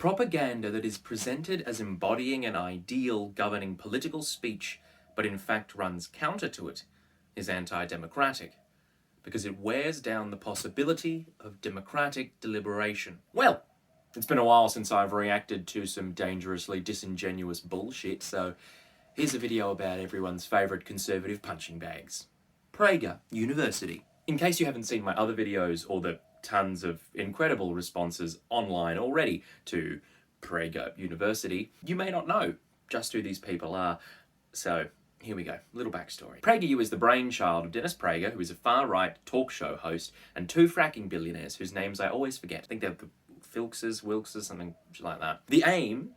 Propaganda that is presented as embodying an ideal governing political speech, but in fact runs counter to it, is anti-democratic, because it wears down the possibility of democratic deliberation. Well, it's been a while since I've reacted to some dangerously disingenuous bullshit, so here's a video about everyone's favourite conservative punching bags. Prager University. In case you haven't seen my other videos or the tons of incredible responses online already to Prager University, you may not know just who these people are. So here we go, little backstory. PragerU is the brainchild of Dennis Prager, who is a far-right talk show host, and two fracking billionaires whose names I always forget. I think they're the Wilkses, something like that. The aim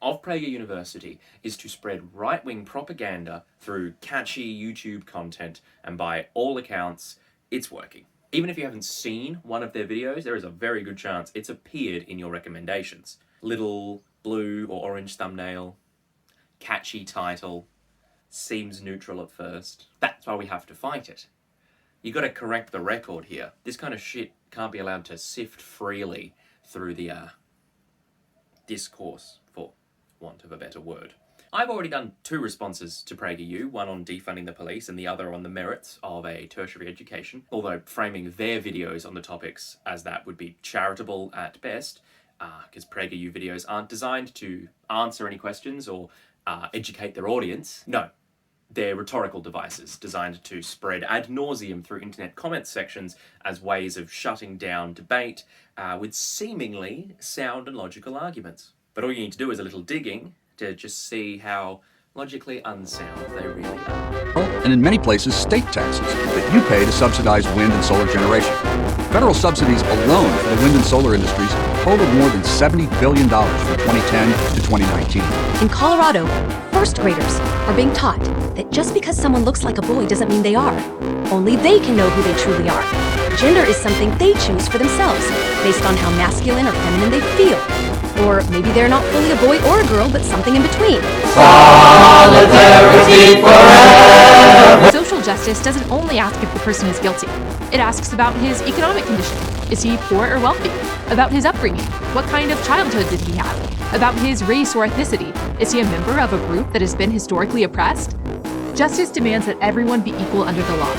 of Prager University is to spread right-wing propaganda through catchy YouTube content, and by all accounts, it's working. Even if you haven't seen one of their videos, there is a very good chance it's appeared in your recommendations. Little blue or orange thumbnail, catchy title, seems neutral at first. That's why we have to fight it. You gotta correct the record here. This kind of shit can't be allowed to sift freely through the discourse, for want of a better word. I've already done 2 responses to PragerU, one on defunding the police and the other on the merits of a tertiary education, although framing their videos on the topics as that would be charitable at best, because PragerU videos aren't designed to answer any questions or educate their audience. No, they're rhetorical devices designed to spread ad nauseum through internet comment sections as ways of shutting down debate with seemingly sound and logical arguments. But all you need to do is a little digging to just see how logically unsound they really are. And in many places, state taxes that you pay to subsidize wind and solar generation. Federal subsidies alone for the wind and solar industries totaled more than $70 billion from 2010 to 2019. In Colorado, first graders are being taught that just because someone looks like a boy doesn't mean they are. Only they can know who they truly are. Gender is something they choose for themselves, based on how masculine or feminine they feel. Or maybe they're not fully a boy or a girl, but something in between. Solidarity forever! Social justice doesn't only ask if the person is guilty. It asks about his economic condition. Is he poor or wealthy? About his upbringing. What kind of childhood did he have? About his race or ethnicity. Is he a member of a group that has been historically oppressed? Justice demands that everyone be equal under the law.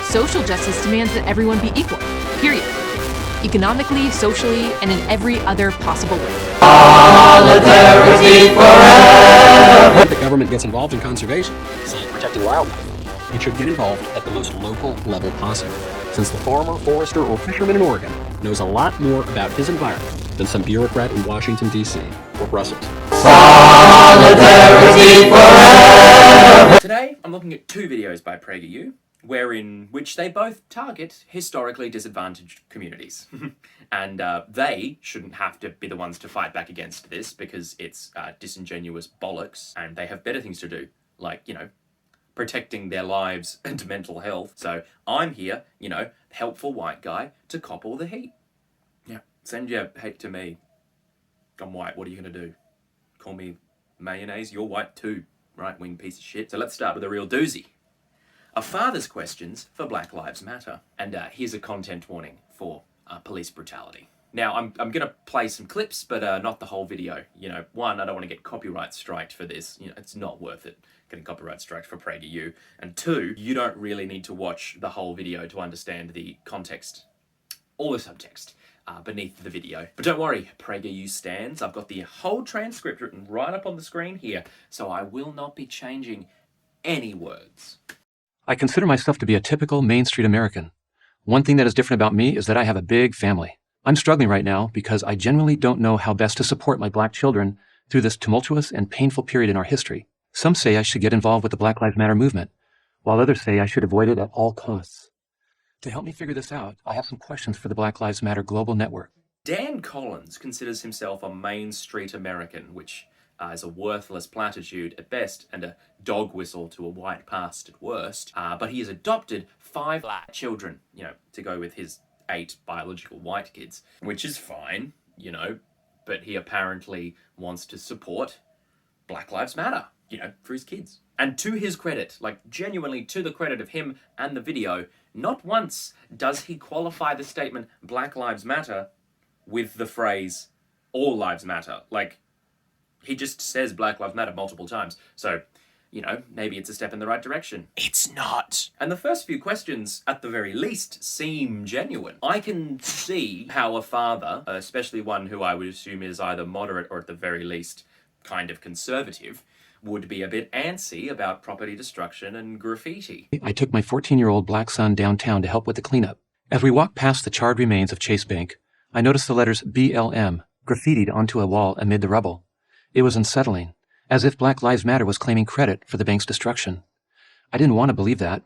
Social justice demands that everyone be equal, period. Economically, socially, and in every other possible way. Solidarity forever! If the government gets involved in conservation, say protecting wildlife, it should get involved at the most local level possible, since the farmer, forester, or fisherman in Oregon knows a lot more about his environment than some bureaucrat in Washington, D.C. or Brussels. Solidarity forever! Today, I'm looking at 2 videos by PragerU, which they both target historically disadvantaged communities. And they shouldn't have to be the ones to fight back against this, because it's disingenuous bollocks, and they have better things to do, like, you know, protecting their lives and mental health. So I'm here, you know, helpful white guy, to cop all the heat. Yeah, send your hate to me. I'm white, what are you gonna do? Call me mayonnaise? You're white too, right-wing piece of shit. So let's start with a real doozy. A father's questions for Black Lives Matter. And here's a content warning for police brutality. Now, I'm going to play some clips, but not the whole video. You know, 1, I don't want to get copyright striked for this. You know, it's not worth it getting copyright striked for PragerU. And 2, you don't really need to watch the whole video to understand the context or the subtext beneath the video. But don't worry, PragerU stands. I've got the whole transcript written right up on the screen here, so I will not be changing any words. I consider myself to be a typical Main Street American. One thing that is different about me is that I have a big family. I'm struggling right now because I genuinely don't know how best to support my Black children through this tumultuous and painful period in our history. Some say I should get involved with the Black Lives Matter movement, while others say I should avoid it at all costs. To help me figure this out, I have some questions for the Black Lives Matter Global Network. Dan Collins considers himself a Main Street American, which is a worthless platitude at best and a dog whistle to a white past at worst. But he has adopted 5 Black children, you know, to go with his 8 biological white kids, which is fine, you know, but he apparently wants to support Black Lives Matter, you know, for his kids. And to his credit, like genuinely to the credit of him and the video, not once does he qualify the statement Black Lives Matter with the phrase all lives matter. Like, he just says Black Lives Matter multiple times. So, maybe it's a step in the right direction. It's not. And the first few questions, at the very least, seem genuine. I can see how a father, especially one who I would assume is either moderate or at the very least kind of conservative, would be a bit antsy about property destruction and graffiti. I took my 14-year-old black son downtown to help with the cleanup. As we walked past the charred remains of Chase Bank, I noticed the letters BLM graffitied onto a wall amid the rubble. It was unsettling, as if Black Lives Matter was claiming credit for the bank's destruction. I didn't want to believe that.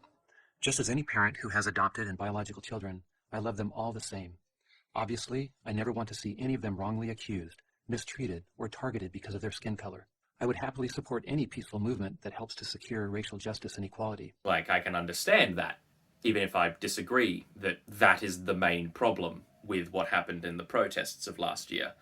Just as any parent who has adopted and biological children, I love them all the same. Obviously, I never want to see any of them wrongly accused, mistreated, or targeted because of their skin color. I would happily support any peaceful movement that helps to secure racial justice and equality. Like, I can understand that, even if I disagree that that is the main problem with what happened in the protests of last year.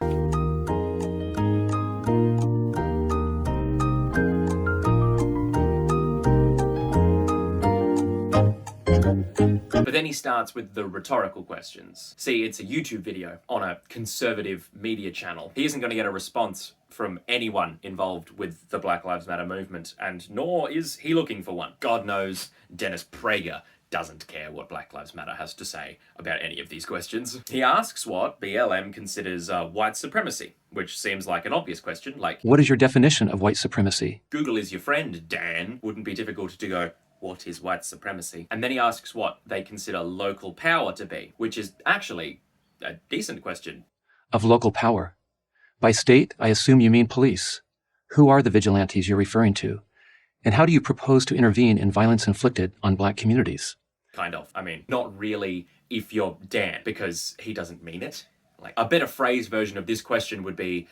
But then he starts with the rhetorical questions. See, it's a YouTube video on a conservative media channel. He isn't going to get a response from anyone involved with the Black Lives Matter movement, and nor is he looking for one. God knows Dennis Prager doesn't care what Black Lives Matter has to say about any of these questions. He asks what BLM considers white supremacy, which seems like an obvious question, like, what is your definition of white supremacy? Google is your friend, Dan. Wouldn't be difficult to go, what is white supremacy? And then he asks what they consider local power to be, which is actually a decent question. Of local power. By state, I assume you mean police. Who are the vigilantes you're referring to? And how do you propose to intervene in violence inflicted on black communities? Kind of. I mean, not really if you're Dan, because he doesn't mean it. Like, a better phrased version of this question would be,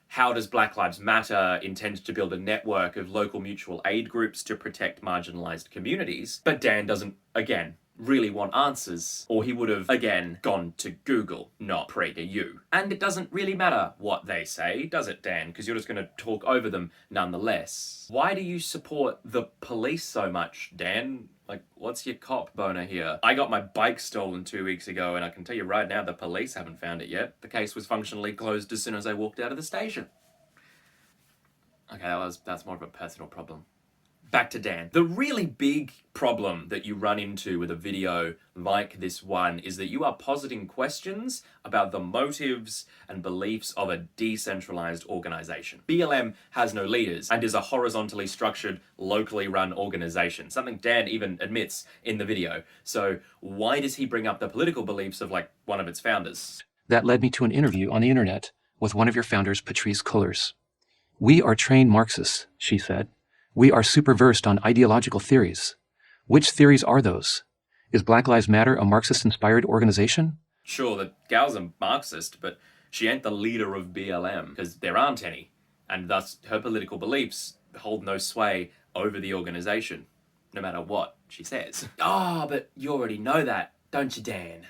how does Black Lives Matter intend to build a network of local mutual aid groups to protect marginalized communities? But Dan doesn't, again, really want answers, or he would have, again, gone to Google, not PragerU. And it doesn't really matter what they say, does it, Dan? Because you're just going to talk over them nonetheless. Why do you support the police so much, Dan? Like, what's your cop boner here? I got my bike stolen 2 weeks ago, and I can tell you right now, the police haven't found it yet. The case was functionally closed as soon as I walked out of the station. Okay, that's more of a personal problem. Back to Dan. The really big problem that you run into with a video like this one is that you are positing questions about the motives and beliefs of a decentralized organization. BLM has no leaders and is a horizontally structured, locally run organization, something Dan even admits in the video. So why does he bring up the political beliefs of, like, one of its founders? That led me to an interview on the internet with one of your founders, Patrisse Cullors. We are trained Marxists, she said. We are super versed on ideological theories. Which theories are those? Is Black Lives Matter a Marxist-inspired organization? Sure, the gal's a Marxist, but she ain't the leader of BLM, because there aren't any, and thus her political beliefs hold no sway over the organization, no matter what she says. But you already know that, don't you, Dan?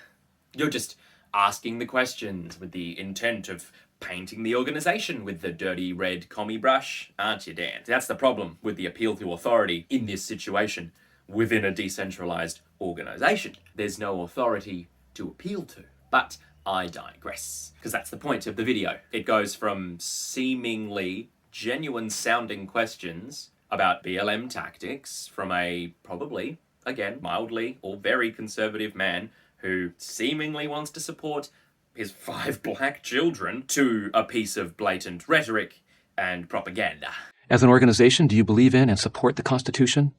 You're just asking the questions with the intent of painting the organization with the dirty red commie brush, aren't you, Dan? That's the problem with the appeal to authority in this situation within a decentralized organization. There's no authority to appeal to. But I digress, because that's the point of the video. It goes from seemingly genuine sounding questions about BLM tactics from a probably, again, mildly or very conservative man who seemingly wants to support his 5 black children to a piece of blatant rhetoric and propaganda. As an organization, do you believe in and support the Constitution?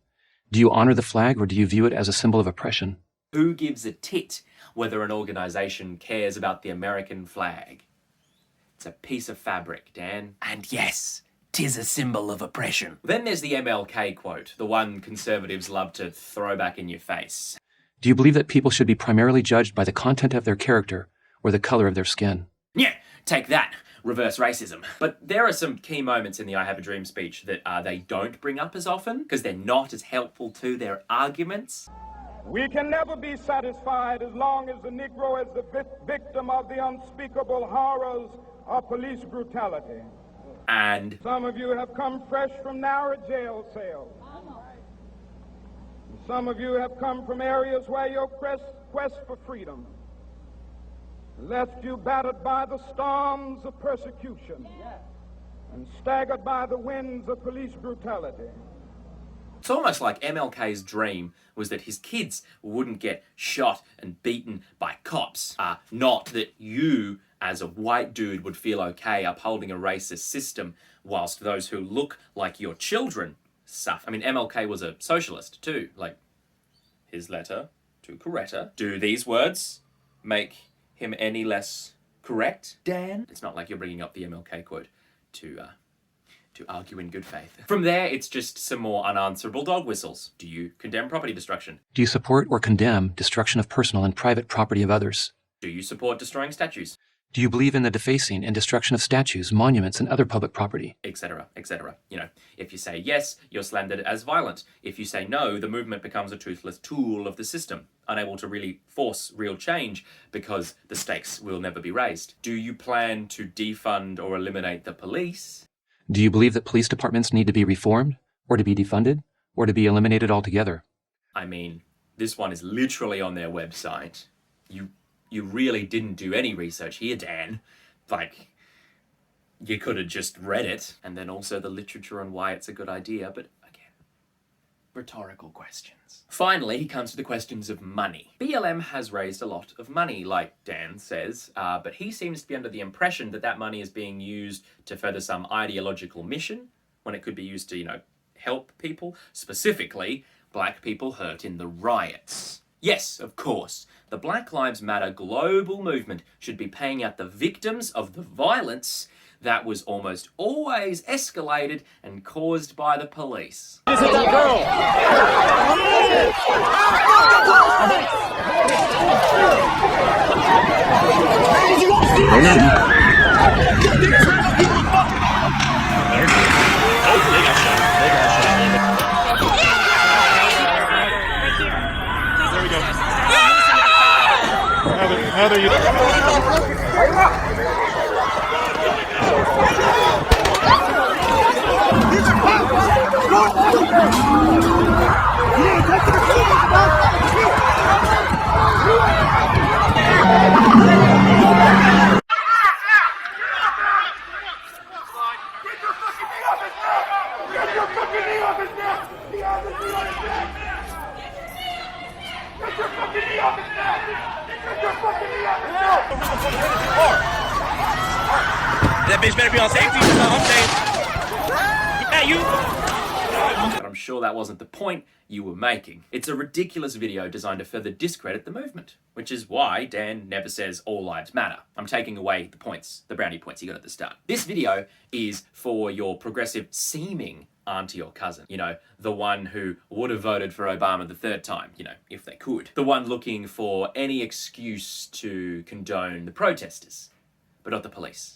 Do you honor the flag, or do you view it as a symbol of oppression? Who gives a tit whether an organization cares about the American flag? It's a piece of fabric, Dan. And yes, 'tis a symbol of oppression. Then there's the MLK quote, the one conservatives love to throw back in your face. Do you believe that people should be primarily judged by the content of their character or the color of their skin? Yeah, take that, reverse racism. But there are some key moments in the I Have a Dream speech that they don't bring up as often, because they're not as helpful to their arguments. We can never be satisfied as long as the Negro is the victim of the unspeakable horrors of police brutality. And some of you have come fresh from narrow jail cells. Some of you have come from areas where your quest for freedom lest you battered by the storms of persecution and staggered by the winds of police brutality. It's almost like MLK's dream was that his kids wouldn't get shot and beaten by cops. Not that you, as a white dude, would feel okay upholding a racist system whilst those who look like your children suffer. I mean, MLK was a socialist too. Like, his letter to Coretta. Do these words make him any less correct, Dan? It's not like you're bringing up the MLK quote to argue in good faith. From there, it's just some more unanswerable dog whistles. Do you condemn property destruction? Do you support or condemn destruction of personal and private property of others? Do you support destroying statues? Do you believe in the defacing and destruction of statues, monuments, and other public property? Etc., etc. You know, if you say yes, you're slandered as violent. If you say no, the movement becomes a toothless tool of the system, unable to really force real change because the stakes will never be raised. Do you plan to defund or eliminate the police? Do you believe that police departments need to be reformed, or to be defunded, or to be eliminated altogether? I mean, this one is literally on their website. You really didn't do any research here, Dan. Like, you could have just read it. And then also the literature on why it's a good idea, but again, rhetorical questions. Finally, he comes to the questions of money. BLM has raised a lot of money, like Dan says, but he seems to be under the impression that that money is being used to further some ideological mission, when it could be used to, you know, help people, specifically black people hurt in the riots. Yes, of course, the Black Lives Matter global movement should be paying out the victims of the violence that was almost always escalated and caused by the police. This is a girl! Heather, you... That bitch better be on safety. I'm saying. Yeah, you. But I'm sure that wasn't the point you were making. It's a ridiculous video designed to further discredit the movement, which is why Dan never says all lives matter. I'm taking away the points, the brownie points you got at the start. This video is for your progressive seeming auntie or cousin, you know, the one who would have voted for Obama the third time, you know, if they could. The one looking for any excuse to condone the protesters, but not the police.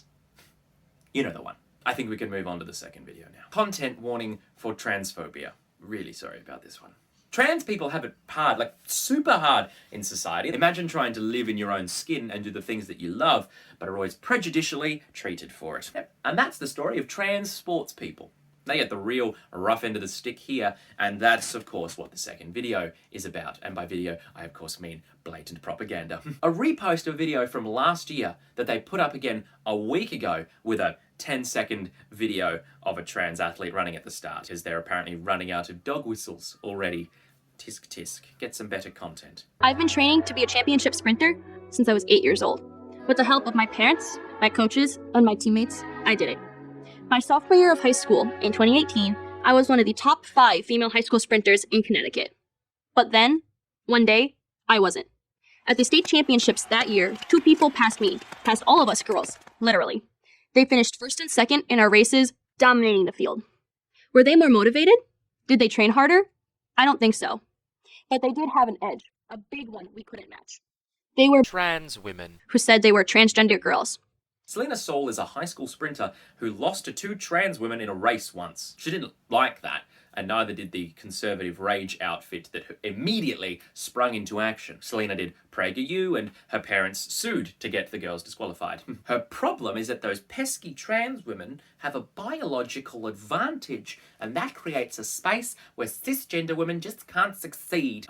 You know the one. I think we can move on to the second video now. Content warning for transphobia. Really sorry about this one. Trans people have it hard, like super hard in society. Imagine trying to live in your own skin and do the things that you love, but are always prejudicially treated for it. And that's the story of trans sports people. They get the real rough end of the stick here, and that's of course what the second video is about. And by video, I of course mean blatant propaganda. A repost of a video from last year that they put up again a week ago with a 10-second video of a trans athlete running at the start, as they're apparently running out of dog whistles already. Tisk tisk, get some better content. I've been training to be a championship sprinter since I was 8 years old. With the help of my parents, my coaches, and my teammates, I did it. My sophomore year of high school, in 2018, I was one of the top 5 female high school sprinters in Connecticut. But then, one day, I wasn't. At the state championships that year, 2 people passed me, passed all of us girls, literally. They finished first and second in our races, dominating the field. Were they more motivated? Did they train harder? I don't think so. But they did have an edge, a big one we couldn't match. They were trans women who said they were transgender girls. Selena Saul is a high school sprinter who lost to 2 trans women in a race once. She didn't like that, and neither did the conservative rage outfit that immediately sprung into action. Selena did PragerU, and her parents sued to get the girls disqualified. Her problem is that those pesky trans women have a biological advantage, and that creates a space where cisgender women just can't succeed.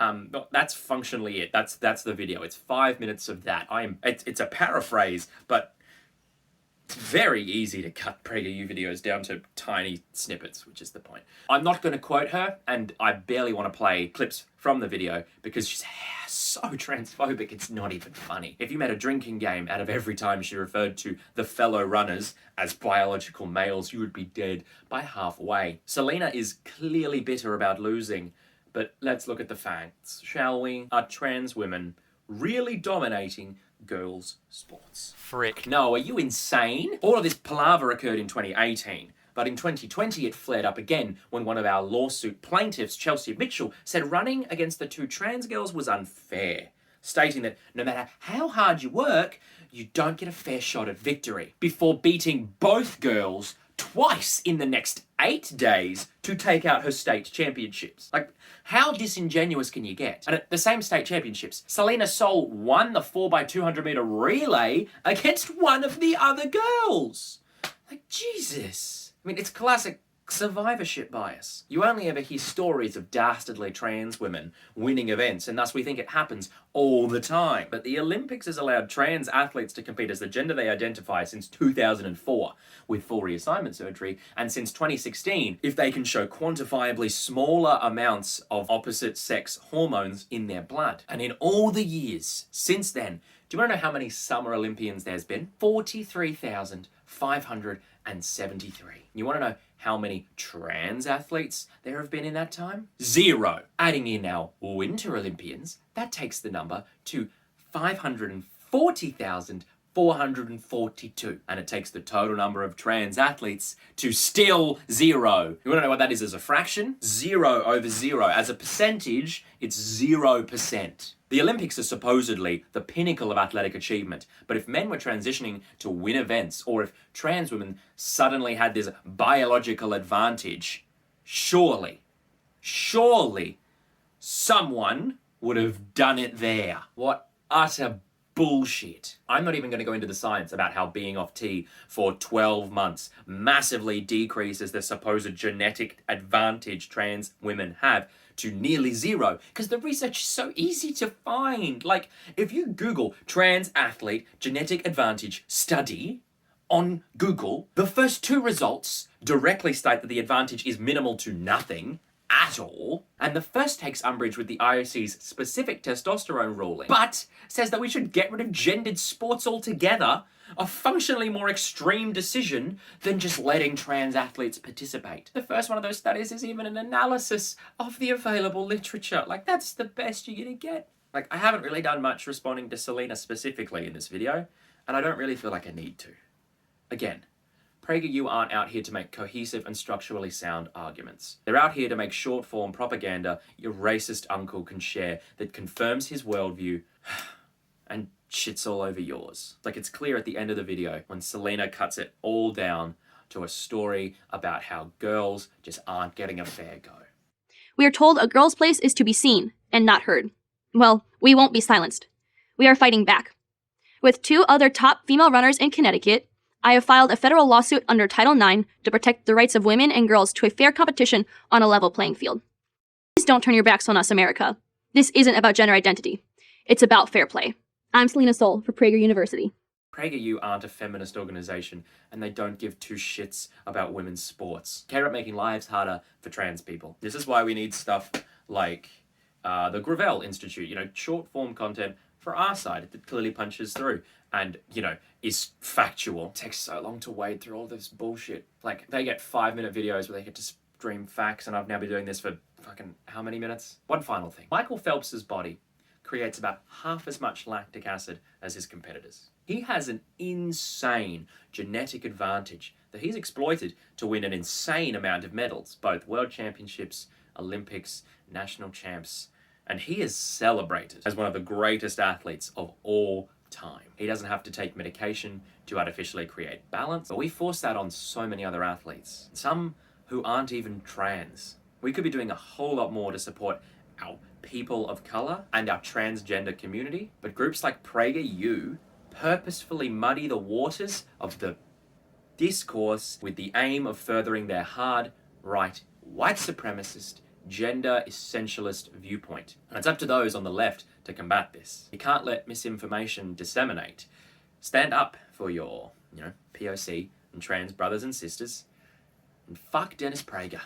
That's functionally it. That's the video. It's 5 minutes of that. It's a paraphrase, but it's very easy to cut PragerU videos down to tiny snippets, which is the point. I'm not going to quote her, and I barely want to play clips from the video because she's so transphobic, it's not even funny. If you made a drinking game out of every time she referred to the fellow runners as biological males, you would be dead by halfway. Selena is clearly bitter about losing, but let's look at the facts, shall we? Are trans women really dominating girls' sports? Frick. No, are you insane? All of this palaver occurred in 2018, but in 2020 it flared up again when one of our lawsuit plaintiffs, Chelsea Mitchell, said running against the two trans girls was unfair, stating that no matter how hard you work, you don't get a fair shot at victory, before beating both girls twice in the next 8 days to take out her state championships. Like, how disingenuous can you get? And at the same state championships, Selena Sol won the 4x200 meter relay against one of the other girls. Like, Jesus. I mean, it's classic survivorship bias. You only ever hear stories of dastardly trans women winning events, and thus we think it happens all the time. But the Olympics has allowed trans athletes to compete as the gender they identify since 2004 with full reassignment surgery, and since 2016 if they can show quantifiably smaller amounts of opposite sex hormones in their blood. And in all the years since then, do you want to know how many Summer Olympians there's been? 43,573. You want to know how many trans athletes there have been in that time? 0. Adding in our Winter Olympians, that takes the number to 540,442. And it takes the total number of trans athletes to still 0. You want to know what that is as a fraction? 0 over 0. As a percentage, it's 0%. The Olympics are supposedly the pinnacle of athletic achievement, but if men were transitioning to win events, or if trans women suddenly had this biological advantage, surely someone would have done it there. What utter bullshit. I'm not even going to go into the science about how being off tea for 12 months massively decreases the supposed genetic advantage trans women have to nearly 0, because the research is so easy to find. Like, if you Google trans athlete genetic advantage study on Google, the first 2 results directly state that the advantage is minimal to nothing at all, and the first takes umbrage with the IOC's specific testosterone ruling, but says that we should get rid of gendered sports altogether, a functionally more extreme decision than just letting trans athletes participate. The first one of those studies is even an analysis of the available literature. Like, that's the best you're gonna get. Like, I haven't really done much responding to Selena specifically in this video, and I don't really feel like I need to. Again, PragerU aren't out here to make cohesive and structurally sound arguments. They're out here to make short-form propaganda your racist uncle can share that confirms his worldview and shits all over yours. Like, it's clear at the end of the video when Selena cuts it all down to a story about how girls just aren't getting a fair go. We are told a girl's place is to be seen and not heard. Well, we won't be silenced. We are fighting back. With 2 other top female runners in Connecticut, I have filed a federal lawsuit under Title IX to protect the rights of women and girls to a fair competition on a level playing field. Please don't turn your backs on us, America. This isn't about gender identity. It's about fair play. I'm Selena Sol for Prager University. PragerU aren't a feminist organization, and they don't give 2 shits about women's sports. Care about making lives harder for trans people. This is why we need stuff like the Gravel Institute, short form content for our side that clearly punches through and, is factual. It takes so long to wade through all this bullshit. Like, they get 5-minute videos where they get to stream facts, and I've now been doing this for fucking how many minutes? One final thing. Michael Phelps's body creates about half as much lactic acid as his competitors. He has an insane genetic advantage that he's exploited to win an insane amount of medals, both world championships, Olympics, national champs, and he is celebrated as one of the greatest athletes of all time. He doesn't have to take medication to artificially create balance, but we force that on so many other athletes, some who aren't even trans. We could be doing a whole lot more to support our people of color and our transgender community, but groups like PragerU purposefully muddy the waters of the discourse with the aim of furthering their hard, right, white supremacist, gender essentialist viewpoint. And it's up to those on the left to combat this. You can't let misinformation disseminate. Stand up for your, POC and trans brothers and sisters, and fuck Dennis Prager.